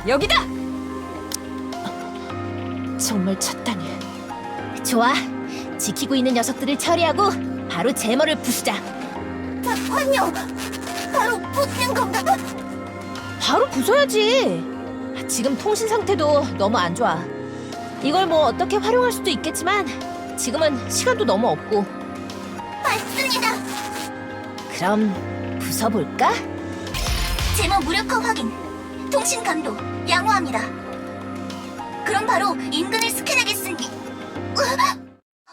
여기다! 정말 쳤다니. 좋아. 지키고 있는 녀석들을 처리하고 바로 제머를 부수자. 환영! 바로 붙는 건가? 바로 부숴야지. 지금 통신 상태도 너무 안 좋아. 이걸 뭐 어떻게 활용할 수도 있겠지만 지금은 시간도 너무 없고. 맞습니다. 그럼 부숴볼까? 제모 무력화 확인. 통신 감도 양호합니다. 그럼 바로 인근을 스캔하겠습니다.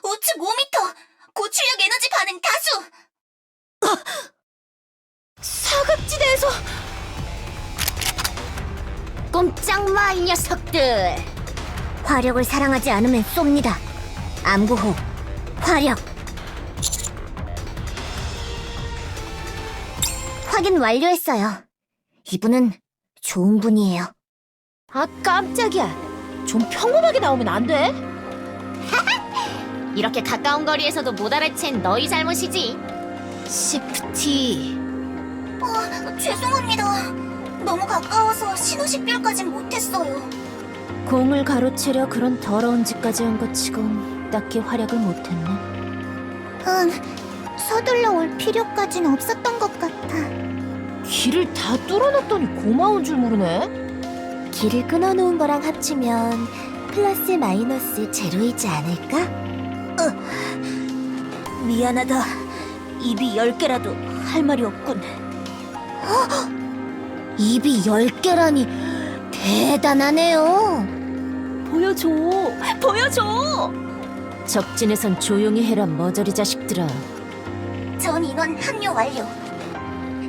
우측 5m! 고출력 에너지 반응 다수! 사각지대에서 꼼짝 마, 이 녀석들! 화력을 사랑하지 않으면 쏩니다. 암구호, 화력! 확인 완료했어요. 이분은 좋은 분이에요. 아 깜짝이야. 좀 평범하게 나오면 안 돼? 이렇게 가까운 거리에서도 못 알아챈 너희 잘못이지. 시프티. 죄송합니다. 너무 가까워서 신호식별까진 못했어요. 공을 가로채려 그런 더러운 짓까지 한 것 치곤 딱히 활약을 못했네. 서둘러 올 필요까진 없었던 것 같아. 길을 다 뚫어놨더니 고마운 줄 모르네. 길을 끊어놓은 거랑 합치면 플러스 마이너스 제로이지 않을까? 미안하다. 입이 10개라도 할 말이 없군. 입이 10개라니 대단하네요. 보여줘. 보여줘. 적진에선 조용히 해라 머저리 자식들아. 전 인원 합류 완료.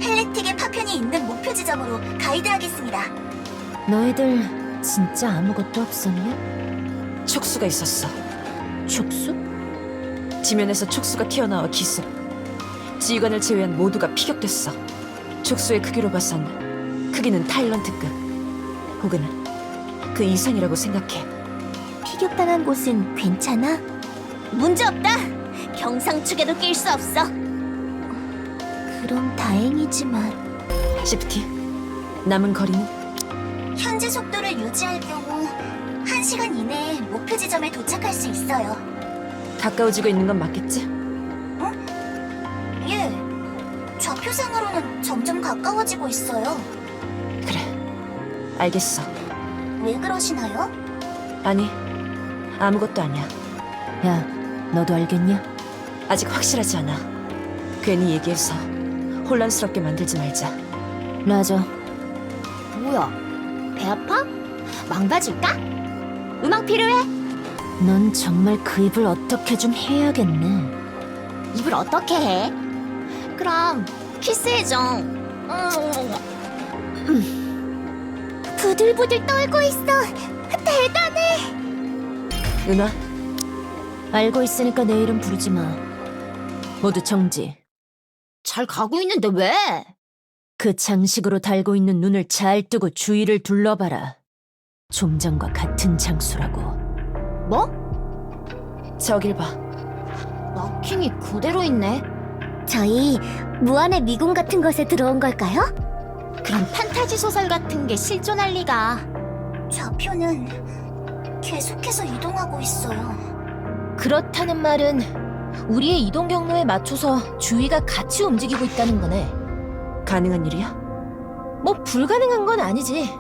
헬레틱의 파편이 있는 목표 지점으로 가이드하겠습니다. 너희들 진짜 아무것도 없었냐? 촉수가 있었어. 촉수? 지면에서 촉수가 튀어나와 기습. 지휘관을 제외한 모두가 피격됐어. 촉수의 크기로 봐선 크기는 타일런트급 혹은 그 이상이라고 생각해. 피격당한 곳은 괜찮아? 문제없다. 경상축에도 낄 수 없어. 그럼 다행이지만 시프티, 남은 거리는? 현재 속도를 유지할 경우 1시간 이내에 목표 지점에 도착할 수 있어요. 가까워지고 있는 건 맞겠지? 예. 좌표상으로는 점점 가까워지고 있어요. 그래, 알겠어. 왜 그러시나요? 아니, 아무것도 아니야. 야, 너도 알겠냐? 아직 확실하지 않아. 괜히 얘기해서 혼란스럽게 만들지 말자. 라저. 뭐야? 배 아파? 망가질까? 음악 필요해? 넌 정말 그 입을 어떻게 좀 해야겠네. 입을 어떻게 해? 그럼 키스해줘. 부들부들 떨고 있어. 대단해. 은화, 알고 있으니까 내 이름 부르지 마. 모두 정지. 잘 가고 있는데 왜? 그 장식으로 달고 있는 눈을 잘 뜨고 주위를 둘러봐라. 좀 전과 같은 장소라고. 뭐? 저길 봐. 마킹이 그대로 있네. 저희 무한의 미궁 같은 곳에 들어온 걸까요? 그런 판타지 소설 같은 게 실존할 리가. 좌표는 계속해서 이동하고 있어요. 그렇다는 말은 우리의 이동 경로에 맞춰서 주위가 같이 움직이고 있다는 거네. 가능한 일이야? 뭐 불가능한 건 아니지.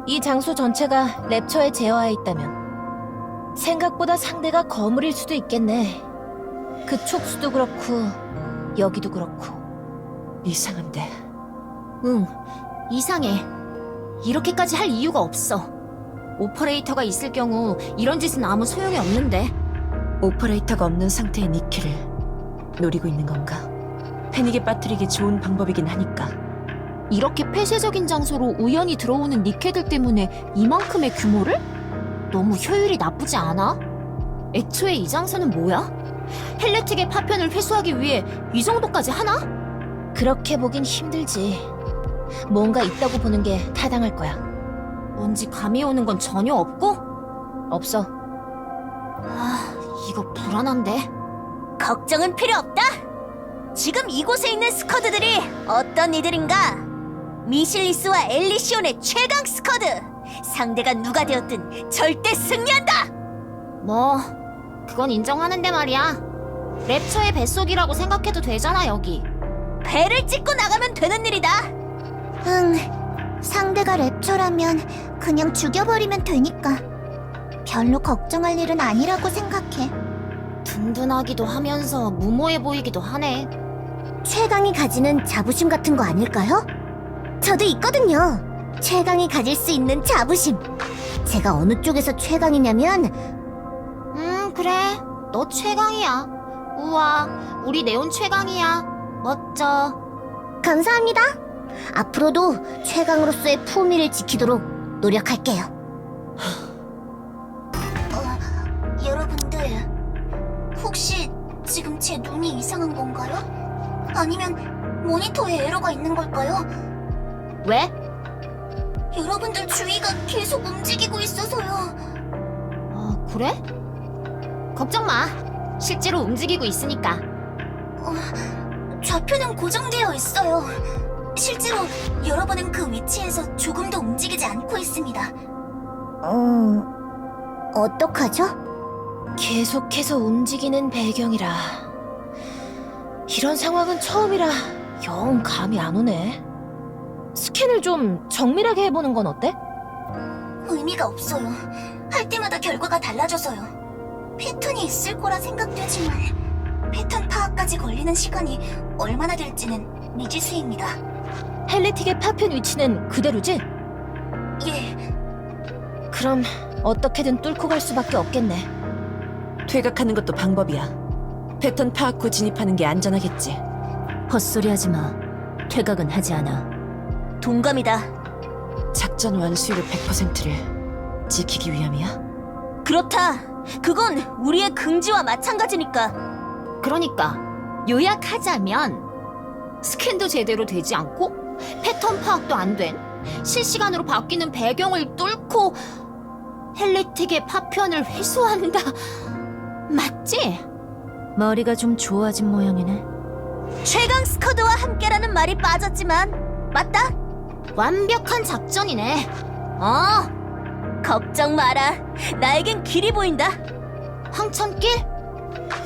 이 장소 전체가 랩처에 제어하에 있다면 생각보다 상대가 거물일 수도 있겠네. 그 촉수도 그렇고 여기도 그렇고. 이상한데. 응, 이상해. 이렇게까지 할 이유가 없어. 오퍼레이터가 있을 경우 이런 짓은 아무 소용이 없는데. 오퍼레이터가 없는 상태의 니키를 노리고 있는 건가? 패닉에 빠뜨리기 좋은 방법이긴 하니까. 이렇게 폐쇄적인 장소로 우연히 들어오는 니케들 때문에 이만큼의 규모를? 너무 효율이 나쁘지 않아? 애초에 이 장소는 뭐야? 헬레틱의 파편을 회수하기 위해 이 정도까지 하나? 그렇게 보긴 힘들지. 뭔가 있다고 보는 게 타당할 거야. 뭔지 감이 오는 건 전혀 없고? 없어. 이거 불안한데? 걱정은 필요 없다! 지금 이곳에 있는 스쿼드들이 어떤 이들인가? 미실리스와 엘리시온의 최강 스쿼드! 상대가 누가 되었든 절대 승리한다! 뭐, 그건 인정하는데 말이야. 랩처의 뱃속이라고 생각해도 되잖아, 여기. 배를 찍고 나가면 되는 일이다! 상대가 랩처라면 그냥 죽여버리면 되니까 별로 걱정할 일은 아니라고 생각해. 든든하기도 하면서 무모해 보이기도 하네. 최강이 가지는 자부심 같은 거 아닐까요? 저도 있거든요. 최강이 가질 수 있는 자부심. 제가 어느 쪽에서 최강이냐면 그래. 너 최강이야. 우와, 우리 네온 최강이야. 멋져. 감사합니다. 앞으로도 최강으로서의 품위를 지키도록 노력할게요. 여러분들, 혹시 지금 제 눈이 이상한 건가요? 아니면 모니터에 에러가 있는 걸까요? 왜? 여러분들 주위가 계속 움직이고 있어서요. 그래? 걱정 마. 실제로 움직이고 있으니까. 좌표는 고정되어 있어요. 실제로 여러분은 그 위치에서 조금도 움직이지 않고 있습니다. 어떡하죠? 계속해서 움직이는 배경이라. 이런 상황은 처음이라 영 감이 안 오네. 스캔을 좀 정밀하게 해보는 건 어때? 의미가 없어요. 할 때마다 결과가 달라져서요. 패턴이 있을 거라 생각되지만 패턴 파악까지 걸리는 시간이 얼마나 될지는 미지수입니다. 헬레틱의 파편 위치는 그대로지? 예, 그럼 어떻게든 뚫고 갈 수밖에 없겠네. 퇴각하는 것도 방법이야. 패턴 파악 후 진입하는 게 안전하겠지. 헛소리하지 마. 퇴각은 하지 않아. 동감이다. 작전 완수율 100%를 지키기 위함이야? 그렇다. 그건 우리의 긍지와 마찬가지니까. 그러니까 요약하자면 스캔도 제대로 되지 않고 패턴 파악도 안 된 실시간으로 바뀌는 배경을 뚫고 헬레틱의 파편을 회수한다. 맞지? 머리가 좀 좋아진 모양이네. 최강 스쿼드와 함께라는 말이 빠졌지만 맞다. 완벽한 작전이네. 걱정 마라. 나에겐 길이 보인다. 황천길?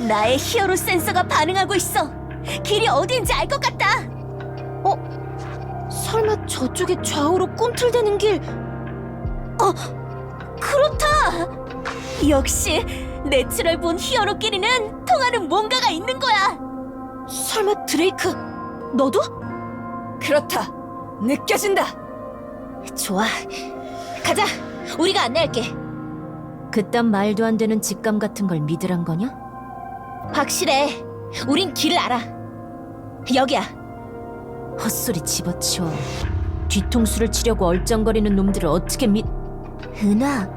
나의 히어로 센서가 반응하고 있어. 길이 어디인지 알 것 같다. 설마 저쪽에 좌우로 꿈틀대는 길... 그렇다. 역시 내추럴 본 히어로끼리는 통하는 뭔가가 있는 거야. 설마 드레이크... 너도? 그렇다. 느껴진다. 좋아. 가자. 우리가 안내할게. 그딴 말도 안 되는 직감 같은 걸 믿으란 거냐? 확실해. 우린 길을 알아. 여기야. 헛소리 집어치워. 뒤통수를 치려고 얼쩡거리는 놈들을 어떻게 은하.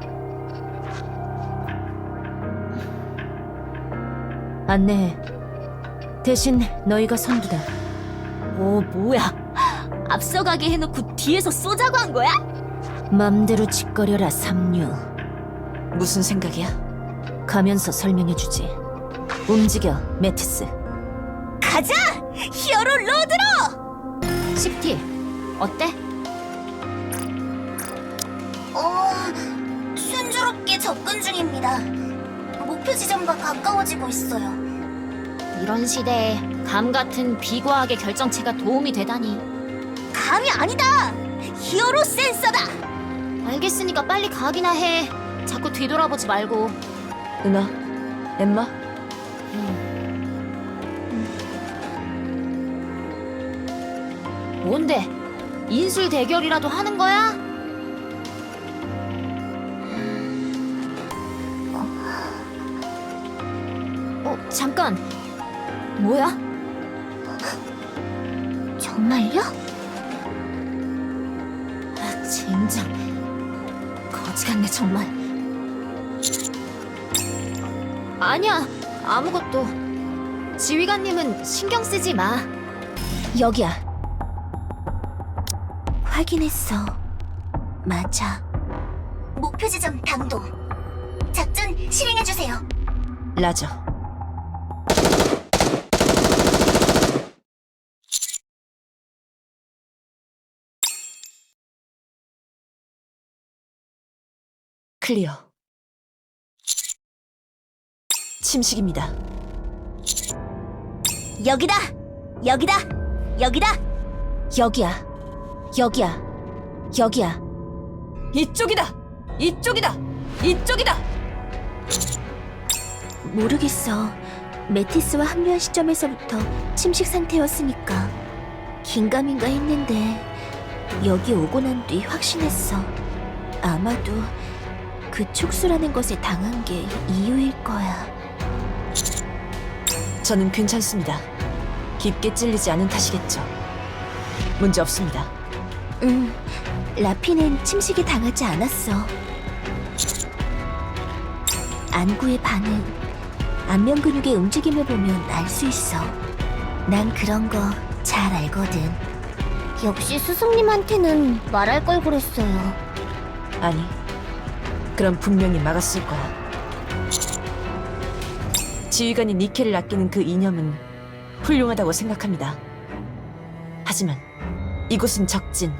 안내해. 대신 너희가 선두다. 뭐야? 앞서가게 해놓고 뒤에서 쏘자고 한 거야? 맘대로 짓거려라, 삼류. 무슨 생각이야? 가면서 설명해주지. 움직여, 메티스. 가자! 히어로 로드로! 시프티, 어때? 순조롭게 접근 중입니다. 목표 지점과 가까워지고 있어요. 이런 시대에 감 같은 비과학의 결정체가 도움이 되다니. 감이 아니다! 히어로 센서다! 알겠으니까 빨리 가기나 해. 자꾸 뒤돌아보지 말고. 은하, 엠마, 뭔데? 인술 대결이라도 하는 거야? 잠깐. 뭐야? 정말요? 젠장. 거지 같네 정말. 아니야, 아무것도. 지휘관님은 신경 쓰지 마. 여기야. 확인했어. 맞아. 목표 지점 당도. 작전 실행해주세요. 라저. 클리어. 침식입니다. 여기다! 여기다! 여기다! 여기야. 여기야. 여기야. 이쪽이다! 이쪽이다! 이쪽이다! 모르겠어. 메티스와 합류한 시점에서부터 침식 상태였으니까 긴가민가 했는데 여기 오고 난 뒤 확신했어. 아마도 그 촉수라는 것에 당한 게 이유일 거야. 저는 괜찮습니다. 깊게 찔리지 않은 탓이겠죠. 문제 없습니다. 라피는 침식에 당하지 않았어. 안구의 반응, 안면 근육의 움직임을 보면 알 수 있어. 난 그런 거 잘 알거든. 역시 스승님한테는 말할 걸 그랬어요. 아니, 그럼 분명히 막았을 거야. 지휘관이 니켈을 아끼는 그 이념은 훌륭하다고 생각합니다. 하지만 이곳은 적진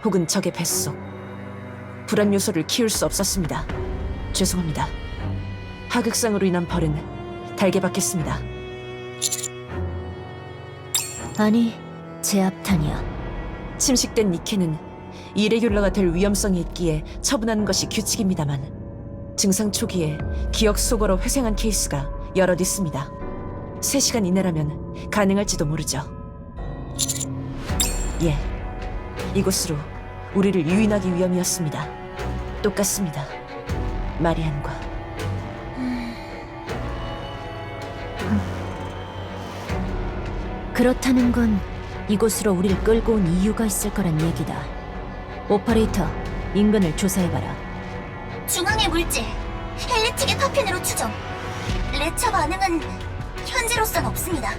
혹은 적의 뱃속, 불안 요소를 키울 수 없었습니다. 죄송합니다. 하극상으로 인한 벌은 달게 받겠습니다. 아니, 제압탄이야. 침식된 니켈은 이레귤러가 될 위험성이 있기에 처분하는 것이 규칙입니다만 증상 초기에 기억 소거로 회생한 케이스가 여럿 있습니다. 3시간 이내라면 가능할지도 모르죠. 예, 이곳으로 우리를 유인하기 위함이었습니다. 똑같습니다. 마리안과. 그렇다는 건 이곳으로 우리를 끌고 온 이유가 있을 거란 얘기다. 오퍼레이터, 인근을 조사해봐라. 중앙의 물질, 헬리틱의 파편으로 추정. 레처 반응은 현재로선 없습니다.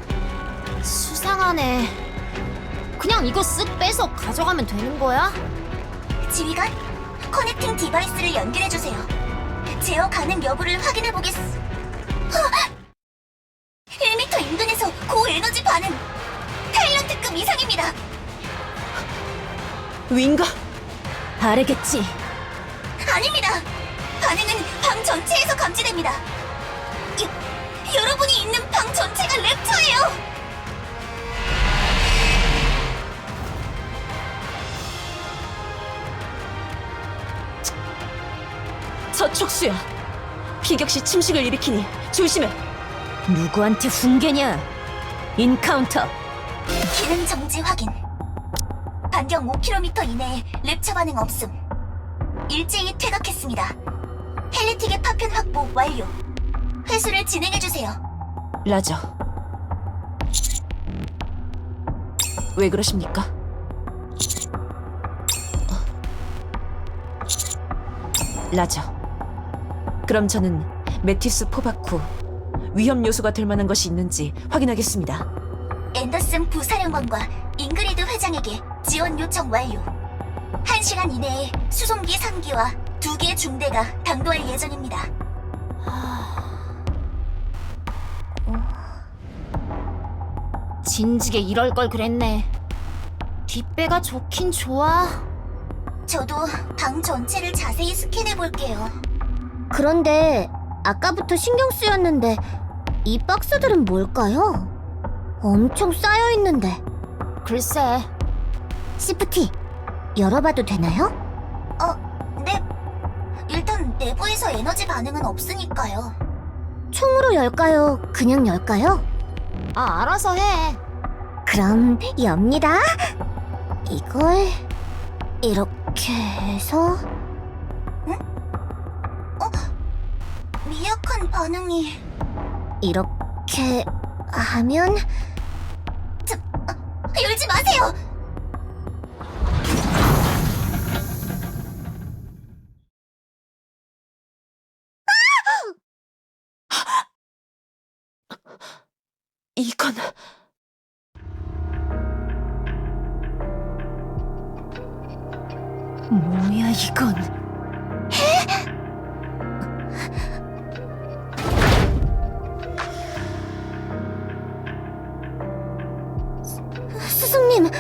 수상하네. 그냥 이거 쓱 빼서 가져가면 되는 거야? 지휘관, 커넥팅 디바이스를 연결해주세요. 제어 가능 여부를 확인해보겠... 1m 인근에서 고에너지 반응! 타일런트급 이상입니다! 윈가? 다르겠지. 아닙니다! 반응은 방 전체에서 감지됩니다. 여러분이 있는 방 전체가 랩처예요! 저 촉수야. 피격시 침식을 일으키니 조심해. 누구한테 훈계냐? 인카운터. 기능 정지 확인. 반경 5km 이내에 랩처 반응 없음. 일제히 퇴각했습니다. 헬리틱의 파편 확보 완료. 회수를 진행해주세요. 라저. 왜 그러십니까? 라저. 그럼 저는 메티스 포박 후 위험 요소가 될 만한 것이 있는지 확인하겠습니다. 앤더슨 부사령관과 잉그리드 회장에게 지원 요청 완료. 1시간 이내에 수송기 3기와 2개의 중대가 당도할 예정입니다. 진즉에 이럴 걸 그랬네. 뒷배가 좋긴 좋아. 저도 방 전체를 자세히 스캔해 볼게요. 그런데 아까부터 신경 쓰였는데 이 박스들은 뭘까요? 엄청 쌓여 있는데. 글쎄. 시프티, 열어봐도 되나요? 네. 일단 내부에서 에너지 반응은 없으니까요. 총으로 열까요? 그냥 열까요? 아, 알아서 해. 그럼 엽니다. 이걸 이렇게 해서... 응? 미약한 반응이... 이렇게 하면... 열지 마세요! 이건... 뭐야 이건? 스승님,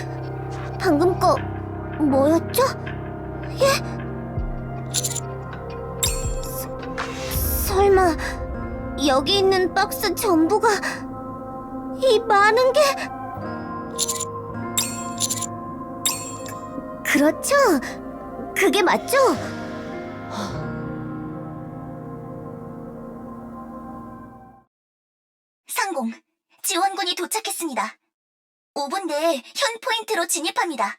방금 거 뭐였죠? 예? 여기 있는 박스 전부가 이 많은 게 그렇죠? 그게 맞죠? 상공, 지원군이 도착했습니다. 5분 내에 현 포인트로 진입합니다.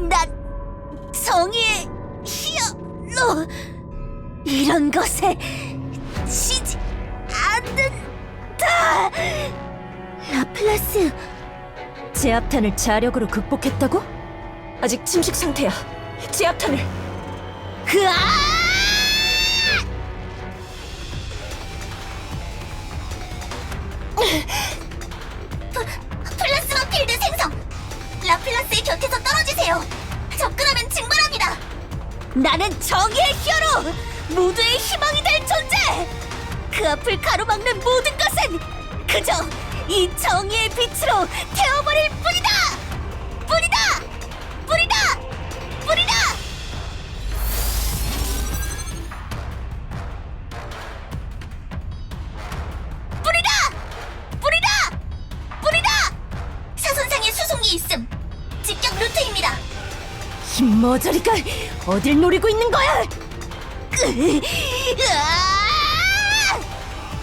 난 정의의 히어로! 이런 것에 지지 않는다! 라플라스, 제압탄을 자력으로 극복했다고? 아직 침식 상태야. 제압탄을. 으아! 플라스마 필드 생성! 라플라스의 곁에서 떨어지세요! 접근하면 증발합니다! 나는 정의의 히어로! 모두의 희망이 될 존재! 그 앞을 가로막는 모든 것은 그저 이 정의의 빛으로 태워버릴 뿐이다! 뿐이다! 뿐이다! 뿐이다! 뿌리다! 뿌리다! 뿌리다! 사선상에 수송기 있음. 직격 루트입니다. 힘 머저리가 어딜 노리고 있는 거야? 으아!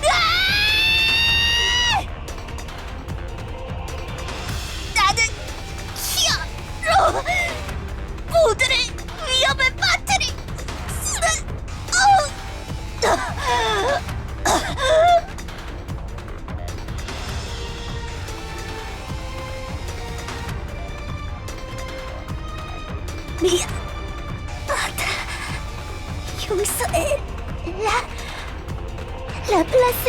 으아! 나는 히어로! 모두를 위험에 빠뜨리! 미안하다. 용서해. 라플라스.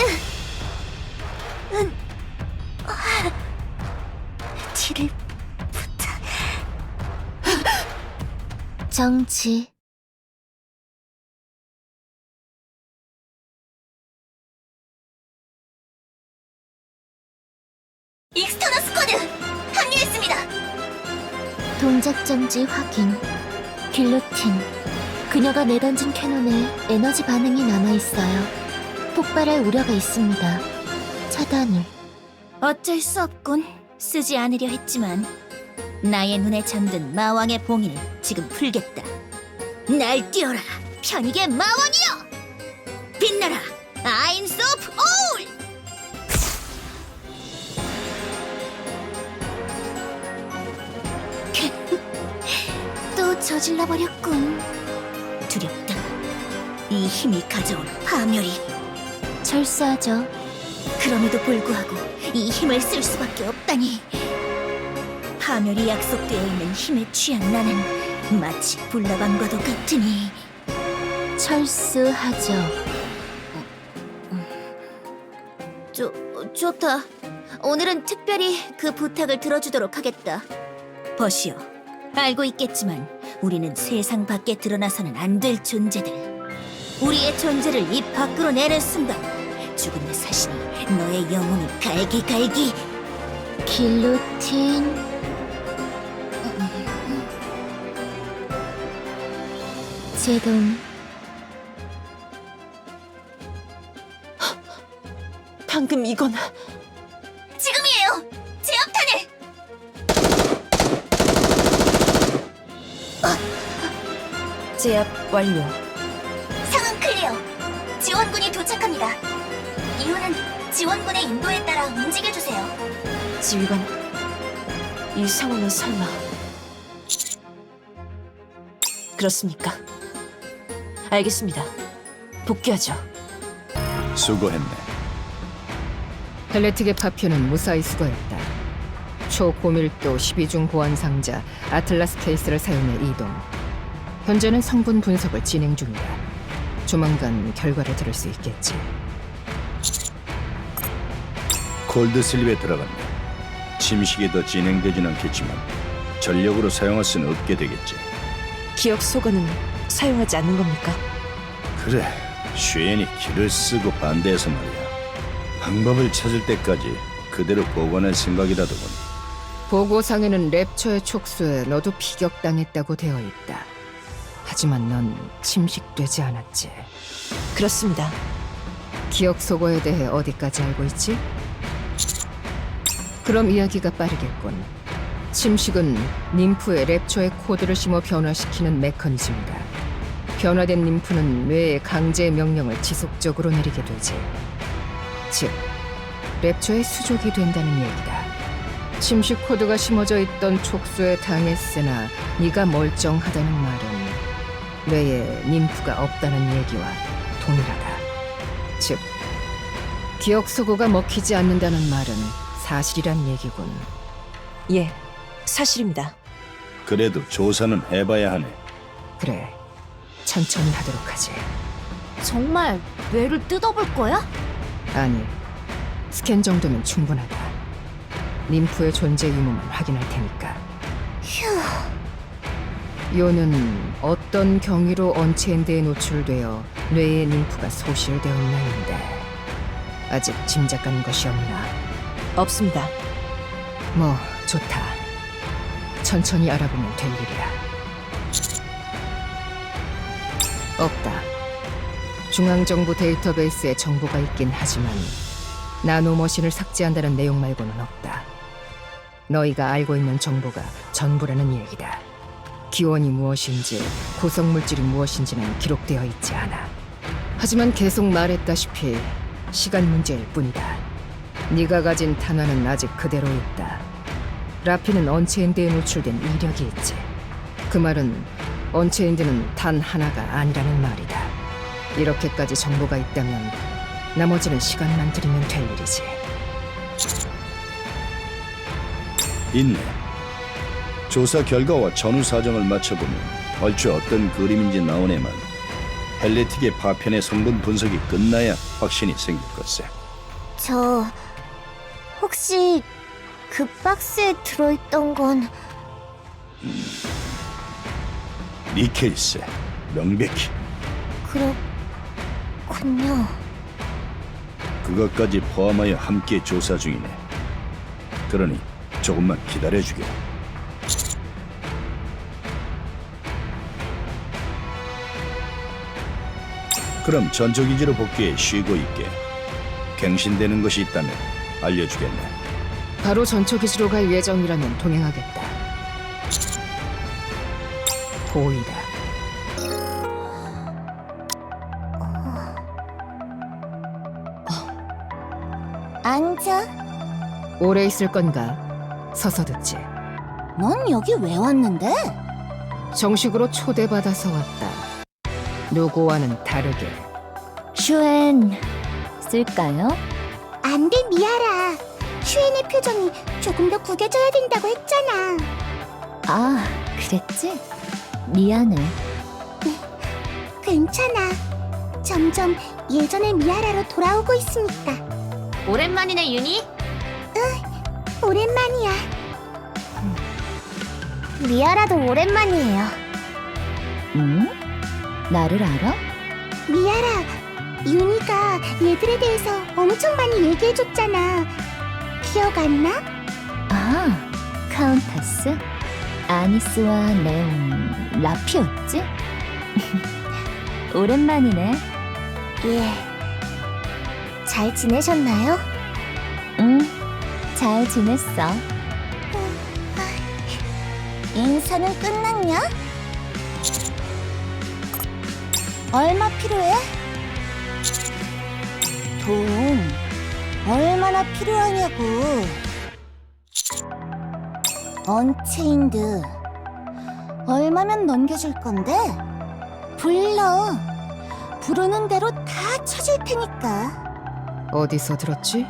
뒤를 부탁. 정치. 익스터너 스쿼드 합류했습니다. 동작 정지 확인. 길로틴. 그녀가 내던진 캐논에 에너지 반응이 남아있어요. 폭발할 우려가 있습니다. 차단을. 어쩔 수 없군. 쓰지 않으려 했지만 나의 눈에 잠든 마왕의 봉인을 지금 풀겠다. 날 띄워라, 편익의 마왕이여! 빛나라, 아인스 오브 올! 또 저질러버렸군. 두렵다. 이 힘이 가져온 파멸이. 철수하죠. 그럼에도 불구하고 이 힘을 쓸 수밖에 없다니. 파멸이 약속되어 있는 힘에 취한 나는 마치 불나방과도 같으니. 철수하죠. 좋다. 오늘은 특별히 그 부탁을 들어주도록 하겠다. 버시오, 알고 있겠지만 우리는 세상 밖에 드러나서는 안 될 존재들. 우리의 존재를 입 밖으로 내는 순간 죽음의 사신이 너의 영혼을 갈기갈기. 길로틴. 제동. 방금 이건 지금이에요. 제압탄을. 제압 완료. 상황 클리어. 지원군이 도착합니다. 이유는 지원군의 인도에 따라 움직여주세요. 지휘관, 이 상황은 설마... 그렇습니까? 알겠습니다. 복귀하죠. 수고했네. 헬레틱의 파편은 무사히 수거했다. 초고밀도 12중 보안 상자 아틀라스 케이스를 사용해 이동. 현재는 성분 분석을 진행 중이다. 조만간 결과를 들을 수 있겠지. 콜드슬립에 들어갔네. 침식이 더 진행되진 않겠지만 전력으로 사용할 수는 없게 되겠지. 기억 소거는 사용하지 않는 겁니까? 그래, 쉐인이 길을 쓰고 반대해서 말이야. 방법을 찾을 때까지 그대로 보관할 생각이라더군. 보고상에는 랩처의 촉수에 너도 피격당했다고 되어 있다. 하지만 넌 침식되지 않았지. 그렇습니다. 기억 속어에 대해 어디까지 알고 있지? 그럼 이야기가 빠르겠군. 침식은 림프에 랩처의 코드를 심어 변화시키는 메커니즘이다. 변화된 림프는 뇌에 강제 명령을 지속적으로 내리게 되지. 즉, 랩처의 수족이 된다는 얘기다. 침식 코드가 심어져 있던 촉수에 당했으나 네가 멀쩡하다는 말은 뇌에 림프가 없다는 얘기와 동일하다. 즉, 기억 소고가 먹히지 않는다는 말은 사실이란 얘기군. 예, 사실입니다. 그래도 조사는 해봐야 하네. 그래, 천천히 하도록 하지. 정말 뇌를 뜯어볼 거야? 아니, 스캔 정도면 충분하다. 림프의 존재 유무만 확인할 테니까. 요는 어떤 경위로 언체인드에 노출되어 뇌의 림프가 소실되었나인데 아직 짐작 가는 것이 없나? 없습니다. 뭐 좋다. 천천히 알아보면 될 일이야. 없다. 중앙정부 데이터베이스에 정보가 있긴 하지만 나노머신을 삭제한다는 내용 말고는 없다. 너희가 알고 있는 정보가 전부라는 얘기다. 기원이 무엇인지 구성물질이 무엇인지는 기록되어 있지 않아. 하지만 계속 말했다시피 시간 문제일 뿐이다. 네가 가진 탄환은 아직 그대로 있다. 라피는 언체인드에 노출된 이력이 있지. 그 말은 언체인드는 단 하나가 아니라는 말이다. 이렇게까지 정보가 있다면 나머지는 시간만 들이면 될 일이지. 있네. 조사 결과와 전후 사정을 맞춰보면 얼추 어떤 그림인지 나오네만 헬레틱의 파편의 성분 분석이 끝나야 확신이 생길 것세. 저 혹시 그 박스에 들어있던 건 니켈세. 명백히. 그렇군요. 그것까지 포함하여 함께 조사 중이네. 그러니 조금만 기다려주게. 그럼 전초기지로 복귀해 쉬고 있게. 갱신되는 것이 있다면 알려주겠네. 바로 전초기지로 갈 예정이라면 동행하겠다. 보이다. 앉아. 오래 있을 건가? 서서 듣지. 넌 여기 왜 왔는데? 정식으로 초대받아서 왔다. 누구와는 다르게. 슈엔 쓸까요? 안 돼, 미아라. 슈엔의 표정이 조금 더 구겨져야 된다고 했잖아. 아, 그랬지? 미안해. 괜찮아. 점점 예전의 미아라로 돌아오고 있으니까. 오랜만이네, 윤희? 응, 오랜만이야. 미아라도 오랜만이에요. 응? 나를 알아? 미아라, 윤희가 얘들에 대해서 엄청 많이 얘기해줬잖아. 기억 안 나? 아, 카운타스? 아니스와 레온, 라피였지? 오랜만이네. 예. 잘 지내셨나요? 응, 잘 지냈어. 인사는 끝났냐? 얼마 필요해? 돈 얼마나 필요하냐고. 언체인드 얼마면 넘겨줄 건데? 불러. 부르는 대로 다 쳐줄 테니까. 어디서 들었지?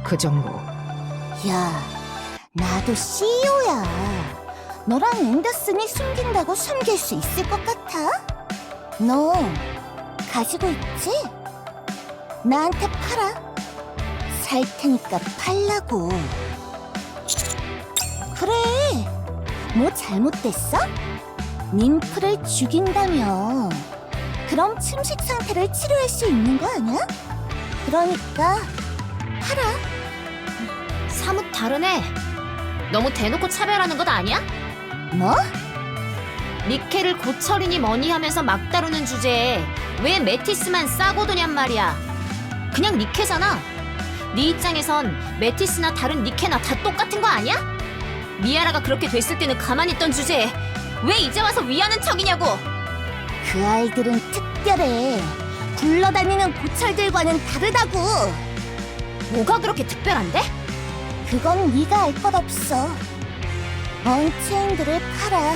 그 정보. 야, 나도 CEO야. 너랑 앤더슨이 숨긴다고 숨길 수 있을 것 같아? 너 가지고 있지? 나한테 팔아. 살 테니까 팔라고. 그래, 뭐 잘못됐어? ним프를 죽인다며. 그럼 침식 상태를 치료할 수 있는 거 아니야? 그러니까 팔아. 사뭇 다르네. 너무 대놓고 차별하는 것 아니야? 뭐? 니케를 고철이니 뭐니 하면서 막 다루는 주제에 왜 메티스만 싸고 두냔 말이야. 그냥 니케잖아. 네 입장에선 메티스나 다른 니케나 다 똑같은 거 아니야? 미아라가 그렇게 됐을 때는 가만히 있던 주제에 왜 이제 와서 위하는 척이냐고. 그 아이들은 특별해. 굴러다니는 고철들과는 다르다고. 뭐가 그렇게 특별한데? 그건 네가 알 것 없어. 언체인들을 팔아.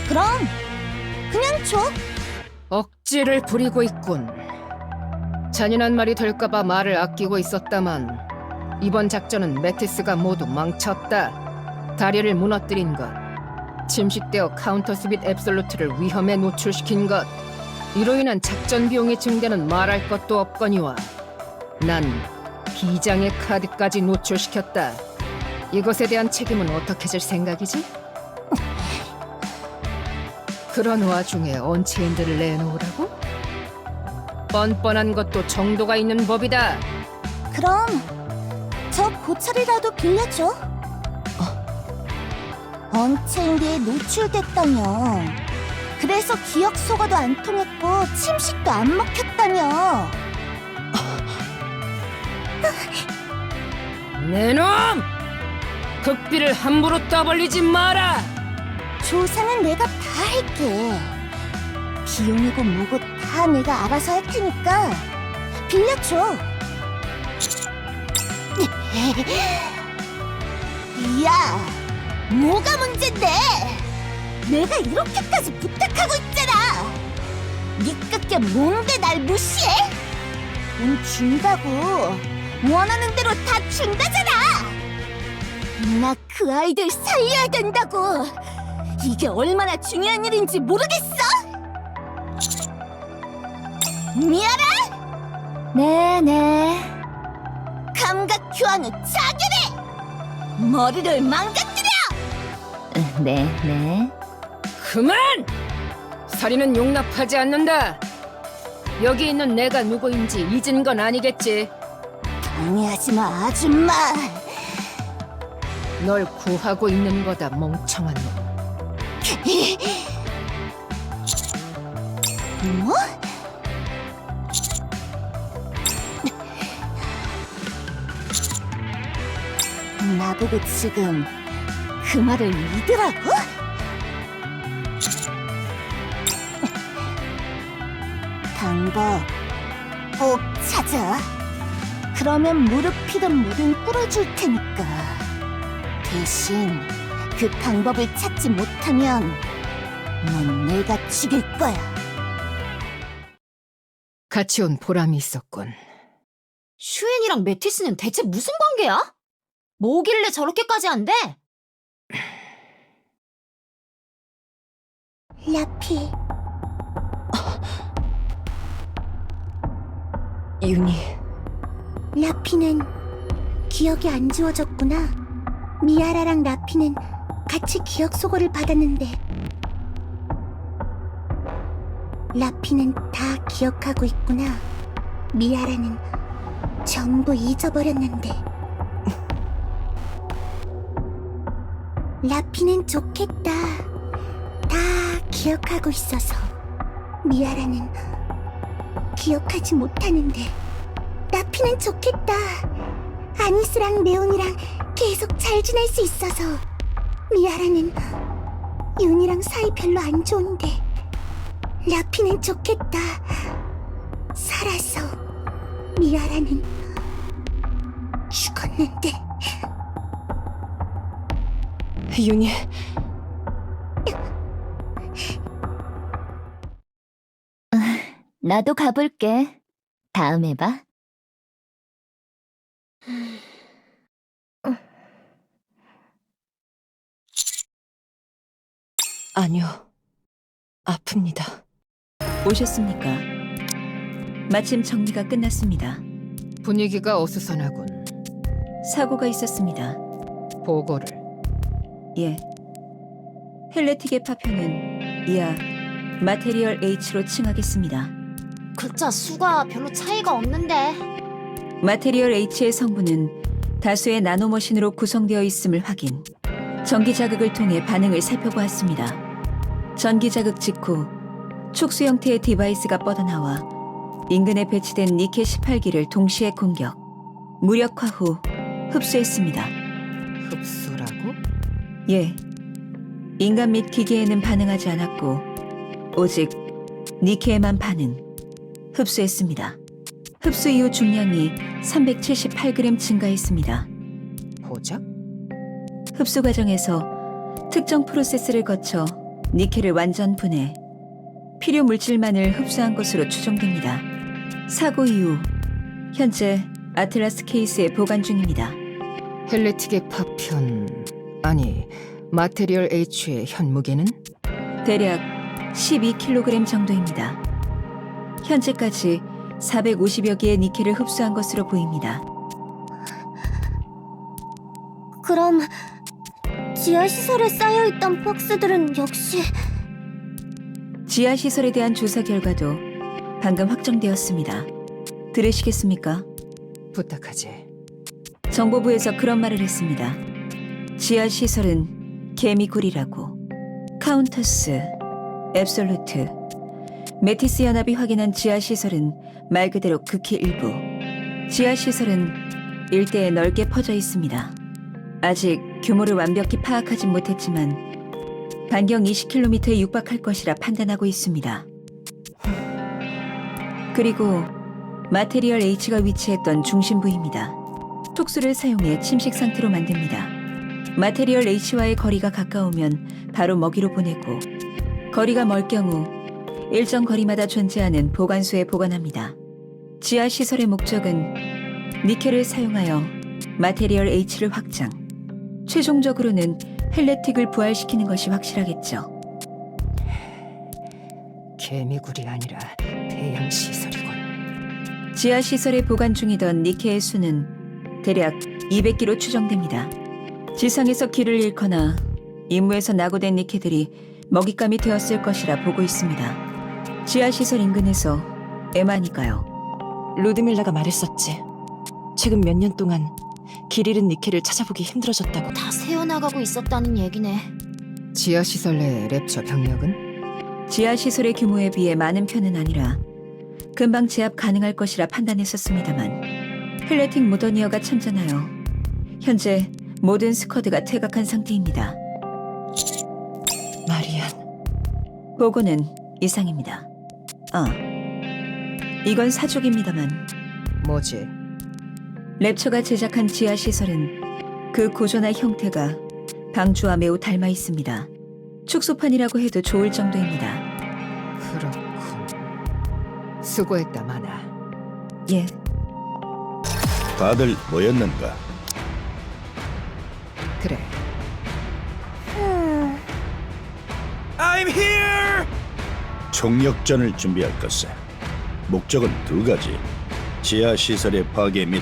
그럼 그냥 줘. 억지를 부리고 있군. 잔인한 말이 될까봐 말을 아끼고 있었다만 이번 작전은 메티스가 모두 망쳤다. 다리를 무너뜨린 것, 침식되어 카운터 스빗 앱솔루트를 위험에 노출시킨 것, 이로 인한 작전 비용이 증대는 말할 것도 없거니와 난 비장의 카드까지 노출시켰다. 이것에 대한 책임은 어떻게 질 생각이지? 그런 와중에 언체인들을 내놓으라고? 뻔뻔한 것도 정도가 있는 법이다. 그럼 저 고철이라도 빌려줘. 언체인드에 노출됐다며. 그래서 기억 소거도 안 통했고 침식도 안 먹혔다며. 내놈! 극비를 함부로 떠벌리지 마라! 조사는 내가 다 할게. 비용이고 뭐고 다 내가 알아서 할 테니까 빌려줘. 야, 뭐가 문제인데? 내가 이렇게까지 부탁하고 있잖아. 니깎게 뭔데 날 무시해? 돈 준다고. 원하는 대로 다 준다잖아. 나 그 아이들 살려야 된다고. 이게 얼마나 중요한 일인지 모르겠어? 미아라? 네네. 감각 교환 후 자결해! 머리를 망가뜨려! 네네. 그만! 살인은 용납하지 않는다. 여기 있는 내가 누구인지 잊은 건 아니겠지. 방해하지 마, 아줌마. 널 구하고 있는 거다, 멍청한 놈. 뭐? 나보고 지금 그 말을 믿으라고? 방법 꼭 찾아. 그러면 무릎피든 뭐든 꿇어줄 테니까. 대신 그 방법을 찾지 못하면 넌 내가 죽일 거야. 같이 온 보람이 있었군. 슈엔이랑 메티스는 대체 무슨 관계야? 뭐길래 저렇게까지 한대? 라피, 윤희, 라피는 기억이 안 지워졌구나. 미아라랑 라피는 같이 기억 소거를 받았는데 라피는 다 기억하고 있구나. 미아라는 전부 잊어버렸는데. 라피는 좋겠다. 다 기억하고 있어서. 미아라는 기억하지 못하는데. 라피는 좋겠다. 아니스랑 레온이랑 계속 잘 지낼 수 있어서. 미아라는 윤이랑 사이 별로 안 좋은데. 라피는 좋겠다. 살아서. 미아라는 죽었는데. 윤희, 나도 가볼게. 다음에 봐. 아니요. 아픕니다. 오셨습니까? 마침 정리가 끝났습니다. 분위기가 어수선하군. 사고가 있었습니다. 보고를. 예. 헬레틱의 파편은 이하 마테리얼 H로 칭하겠습니다. 글자 수가 별로 차이가 없는데. 마테리얼 H의 성분은 다수의 나노머신으로 구성되어 있음을 확인. 전기 자극을 통해 반응을 살펴보았습니다. 전기 자극 직후 촉수 형태의 디바이스가 뻗어나와 인근에 배치된 니켈 18기를 동시에 공격. 무력화 후 흡수했습니다. 흡수라고? 예. 인간 및 기계에는 반응하지 않았고 오직 니켈에만 반응. 흡수했습니다. 흡수 이후 중량이 378g 증가했습니다. 보작? 흡수 과정에서 특정 프로세스를 거쳐 니켈을 완전 분해, 필요 물질만을 흡수한 것으로 추정됩니다. 사고 이후 현재 아틀라스 케이스에 보관 중입니다. 헬레틱의 파편... 아니, 마테리얼 H의 현무게는? 대략 12kg 정도입니다. 현재까지 450여 개의 니켈을 흡수한 것으로 보입니다. 그럼 지하 시설에 쌓여있던 박스들은 역시 지하 시설에 대한 조사 결과도 방금 확정되었습니다. 들으시겠습니까? 부탁하지. 정보부에서 그런 말을 했습니다. 지하 시설은 개미굴이라고. 카운터스, 앱솔루트, 메티스 연합이 확인한 지하 시설은 말 그대로 극히 일부. 지하 시설은 일대에 넓게 퍼져 있습니다. 아직 규모를 완벽히 파악하진 못했지만 반경 20km에 육박할 것이라 판단하고 있습니다. 그리고 마테리얼 H가 위치했던 중심부입니다. 촉수를 사용해 침식 상태로 만듭니다. 마테리얼 H와의 거리가 가까우면 바로 먹이로 보내고 거리가 멀 경우 일정 거리마다 존재하는 보관소에 보관합니다. 지하 시설의 목적은 니켈을 사용하여 마테리얼 H를 확장, 최종적으로는 헬레틱을 부활시키는 것이 확실하겠죠. 개미굴이 아니라 대형 시설이군. 지하 시설에 보관 중이던 니켈의 수는 대략 200기로 추정됩니다. 지상에서 길을 잃거나 임무에서 낙오된 니켈들이 먹잇감이 되었을 것이라 보고 있습니다. 지하 시설 인근에서 애마니까요. 루드밀라가 말했었지. 최근 몇 년 동안 길 잃은 니켈을 찾아보기 힘들어졌다고. 다 새어나가고 있었다는 얘기네. 지하 시설 내 랩처 병력은? 지하 시설의 규모에 비해 많은 편은 아니라 금방 제압 가능할 것이라 판단했었습니다만 헬레틱 모더니어가 참전하여 현재 모든 스쿼드가 퇴각한 상태입니다. 마리안. 보고는 이상입니다. 이건 사족입니다만 뭐지? 랩처가 제작한 지하 시설은 그 구조나 형태가 방주와 매우 닮아 있습니다. 축소판이라고 해도 좋을 정도입니다. 그렇군. 수고했다, 마나. 예, 다들 모였는가? 그래. 총력전을 준비할 것세. 목적은 두 가지. 지하 시설의 파괴 및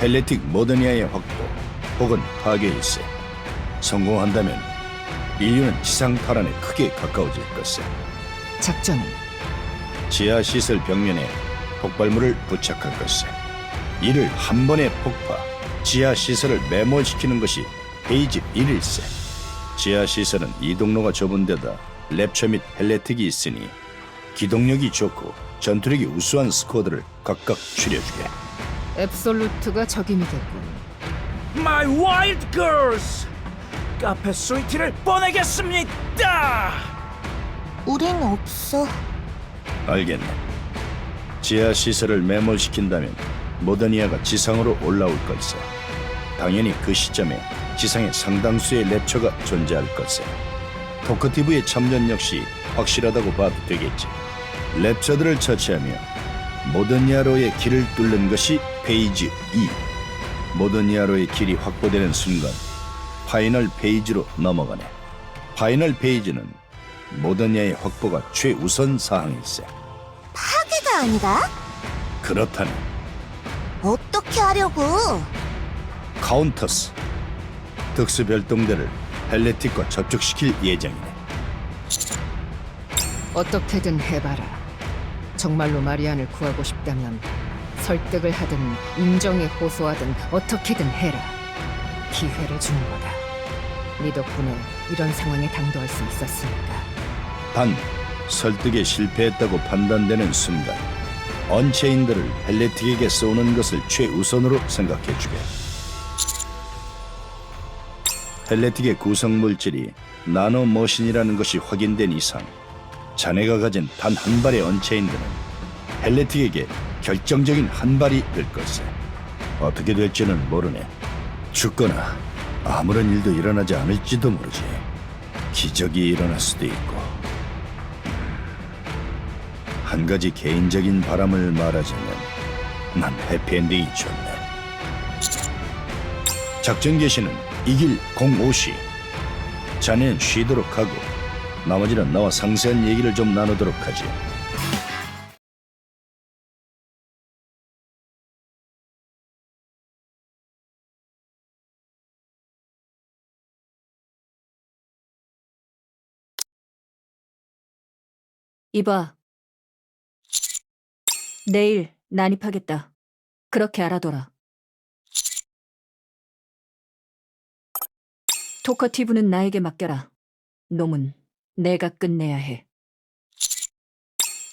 헬레틱 모더니아의 확보 혹은 파괴일세. 성공한다면 인류는 지상 탈환에 크게 가까워질 것세. 작전은? 지하 시설 벽면에 폭발물을 부착할 것세. 이를 한 번에 폭파, 지하 시설을 매몰시키는 것이 페이지 1일세. 지하 시설은 이동로가 좁은 데다 랩처 및 헬레틱이 있으니 기동력이 좋고 전투력이 우수한 스쿼드를 각각 추려주게. 앱솔루트가 적임이겠군. My wild girls! 카페 스위트를 보내겠습니다! 우린 없어. 알겠네. 지하 시설을 매몰시킨다면 모더니아가 지상으로 올라올 걸세. 당연히 그 시점에 지상에 상당수의 랩처가 존재할 걸세. 토커티브의 참전 역시 확실하다고 봐도 되겠지. 랩처들을 처치하며 모더니아로의 길을 뚫는 것이 페이지 2. 모더니아로의 길이 확보되는 순간 파이널 페이지로 넘어가네. 파이널 페이지는 모더니아의 확보가 최우선 사항일세. 파괴가 아니라? 그렇다면 어떻게 하려고? 카운터스 특수 별동대를 헬레틱과 접촉시킬 예정이네. 어떻게든 해봐라. 정말로 마리안을 구하고 싶다면 설득을 하든 인정에 호소하든 어떻게든 해라. 기회를 주는 거다. 네 덕분에 이런 상황에 당도할 수 있었으니까. 단 설득에 실패했다고 판단되는 순간 언체인들을 헬레틱에게 쏘는 것을 최우선으로 생각해주게. 헬레틱의 구성 물질이 나노머신이라는 것이 확인된 이상 자네가 가진 단 한 발의 언체인들은 헬레틱에게 결정적인 한 발이 될 걸세. 어떻게 될지는 모르네. 죽거나 아무런 일도 일어나지 않을지도 모르지. 기적이 일어날 수도 있고. 한 가지 개인적인 바람을 말하자면 난 해피엔딩이 좋네. 작전 개시는 이길 05시. 자네는 쉬도록 하고 나머지는 나와 상세한 얘기를 좀 나누도록 하지. 이봐. 내일 난입하겠다. 그렇게 알아둬라. 토커티브는 나에게 맡겨라. 놈은 내가 끝내야 해.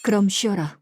그럼 쉬어라.